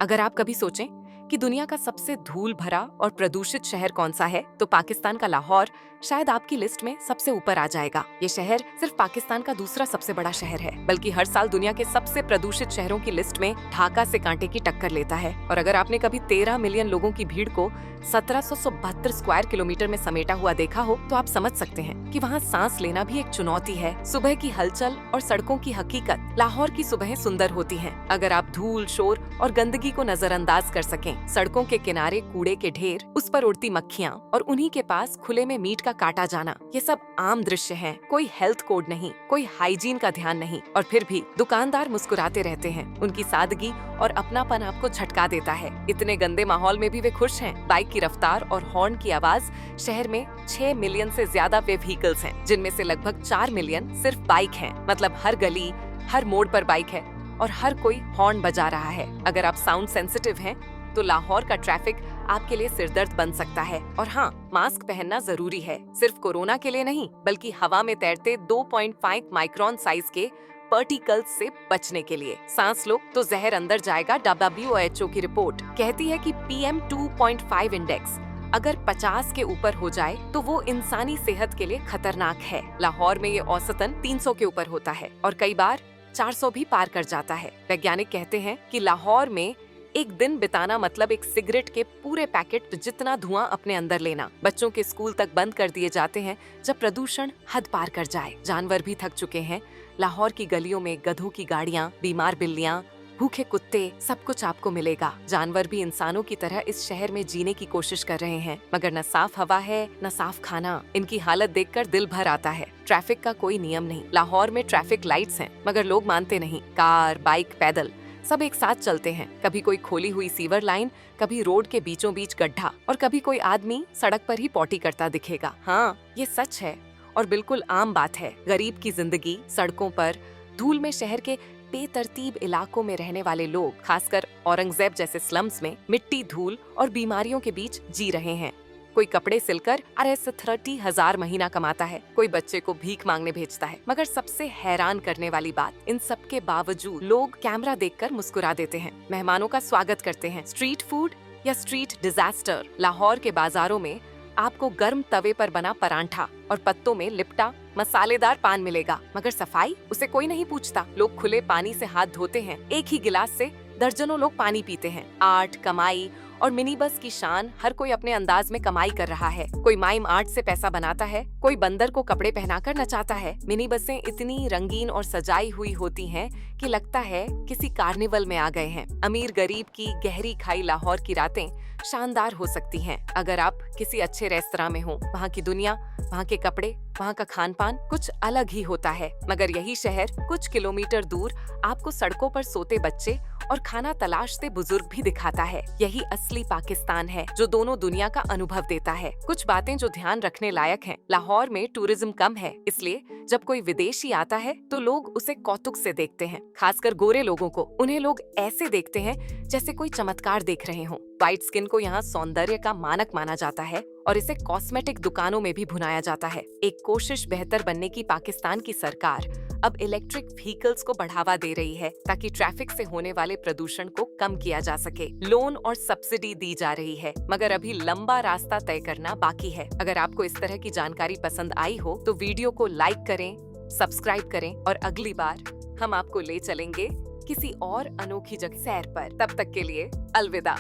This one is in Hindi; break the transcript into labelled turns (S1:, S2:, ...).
S1: अगर आप कभी सोचें कि दुनिया का सबसे धूल भरा और प्रदूषित शहर कौन सा है, तो पाकिस्तान का लाहौर शायद आपकी लिस्ट में सबसे ऊपर आ जाएगा। ये शहर सिर्फ पाकिस्तान का दूसरा सबसे बड़ा शहर है, बल्कि हर साल दुनिया के सबसे प्रदूषित शहरों की लिस्ट में ढाका से कांटे की टक्कर लेता है। और अगर आपने कभी 13 मिलियन लोगों की भीड़ को 1772 स्क्वायर किलोमीटर में समेटा हुआ देखा हो, तो आप समझ सकते हैं कि वहाँ सांस लेना भी एक चुनौती है। सुबह की हलचल और सड़कों की हकीकत। लाहौर की सुबहें सुंदर होती हैं, अगर आप धूल, शोर और गंदगी को नजरअंदाज कर सकें। सड़कों के किनारे कूड़े के ढेर, उस पर उड़ती मक्खियाँ और उन्हीं के पास खुले में मीट का काटा जाना, ये सब आम दृश्य हैं। कोई हेल्थ कोड नहीं, कोई हाइजीन का ध्यान नहीं, और फिर भी दुकानदार मुस्कुराते रहते हैं। उनकी सादगी और अपनापन आपको झटका देता है। इतने गंदे माहौल में भी वे खुश हैं। बाइक की रफ्तार और हॉर्न की आवाज। शहर में 6 मिलियन से ज्यादा वे व्हीकल्स हैं, जिनमें से लगभग 4 मिलियन सिर्फ बाइक हैं। मतलब हर गली, हर मोड़ पर बाइक है और हर कोई हॉर्न बजा रहा है। अगर आप साउंड सेंसिटिव हैं, तो लाहौर का ट्रैफिक आपके लिए सिरदर्द बन सकता है। और हाँ, मास्क पहनना जरूरी है, सिर्फ कोरोना के लिए नहीं, बल्कि हवा में तैरते 2.5 माइक्रोन साइज के पार्टिकल्स से बचने के लिए। सांस लो तो जहर अंदर जाएगा। WHO की रिपोर्ट कहती है कि PM 2.5 इंडेक्स अगर 50 के ऊपर हो जाए तो वो इंसानी सेहत के लिए खतरनाक है। लाहौर में ये औसतन 300 के ऊपर होता है और कई बार 400 भी पार कर जाता है। वैज्ञानिक कहते हैं कि लाहौर में एक दिन बिताना मतलब एक सिगरेट के पूरे पैकेट जितना धुआं अपने अंदर लेना। बच्चों के स्कूल तक बंद कर दिए जाते हैं जब प्रदूषण हद पार कर जाए। जानवर भी थक चुके हैं। लाहौर की गलियों में गधों की गाड़ियां, बीमार बिल्लियां, भूखे कुत्ते, सब कुछ आपको मिलेगा। जानवर भी इंसानों की तरह इस शहर में जीने की कोशिश कर रहे हैं, मगर न साफ हवा है, न साफ खाना। इनकी हालत देखकर दिल भर आता है। ट्रैफिक का कोई नियम नहीं। लाहौर में ट्रैफिक लाइट्स हैं, मगर लोग मानते नहीं। कार, बाइक, पैदल सब एक साथ चलते हैं। कभी कोई खोली हुई सीवर लाइन, कभी रोड के बीचों बीच गड्ढा, और कभी कोई आदमी सड़क पर ही पॉटी करता दिखेगा। हाँ, ये सच है और बिल्कुल आम बात है। गरीब की जिंदगी, सड़कों पर धूल में, शहर के बेतरतीब इलाकों में रहने वाले लोग, खासकर औरंगजेब जैसे स्लम्स में, मिट्टी, धूल और बीमारियों के बीच जी रहे हैं। कोई कपड़े सिलकर 30,000 महीना कमाता है, कोई बच्चे को भीख मांगने भेजता है। मगर सबसे हैरान करने वाली बात, इन सब के बावजूद लोग कैमरा देखकर मुस्कुरा देते हैं, मेहमानों का स्वागत करते हैं। स्ट्रीट फूड या स्ट्रीट डिजास्टर। लाहौर के बाजारों में आपको गर्म तवे पर बना परांठा और पत्तों में लिपटा मसालेदार पान मिलेगा, मगर सफाई, उसे कोई नहीं पूछता। लोग खुले पानी से हाथ धोते हैं। एक ही गिलास से दर्जनों लोग पानी पीते हैं। आर्ट, कमाई और मिनी बस की शान। हर कोई अपने अंदाज में कमाई कर रहा है। कोई माइम आर्ट से पैसा बनाता है, कोई बंदर को कपड़े पहनाकर नचाता है। मिनी बसें इतनी रंगीन और सजाई हुई होती हैं कि लगता है किसी कार्निवल में आ गए हैं। अमीर गरीब की गहरी खाई लाहौर की रातें शानदार हो सकती हैं अगर आप किसी अच्छे रेस्तरां में हो। वहाँ की दुनिया, वहाँ के कपड़े, वहाँ का खान पान कुछ अलग ही होता है। मगर यही शहर कुछ किलोमीटर दूर आपको सड़कों पर सोते बच्चे और खाना तलाशते बुजुर्ग भी दिखाता है। यही असली पाकिस्तान है, जो दोनों दुनिया का अनुभव देता है। कुछ बातें जो ध्यान रखने लायक हैं। लाहौर में टूरिज्म कम है, इसलिए जब कोई विदेशी आता है तो लोग उसे कौतुक से देखते हैं, खासकर गोरे लोगों को। उन्हें लोग ऐसे देखते हैं जैसे कोई चमत्कार देख रहे हों। व्हाइट स्किन को यहाँ सौंदर्य का मानक माना जाता है और इसे कॉस्मेटिक दुकानों में भी भुनाया जाता है। एक कोशिश बेहतर बनने की पाकिस्तान की सरकार अब इलेक्ट्रिक व्हीकल्स को बढ़ावा दे रही है, ताकि ट्रैफिक से होने वाले प्रदूषण को कम किया जा सके। लोन और सब्सिडी दी जा रही है, मगर अभी लंबा रास्ता तय करना बाकी है। अगर आपको इस तरह की जानकारी पसंद आई हो तो वीडियो को लाइक करें, सब्सक्राइब करें और अगली बार हम आपको ले चलेंगे किसी और अनोखी जगह सैर पर। तब तक के लिए अलविदा।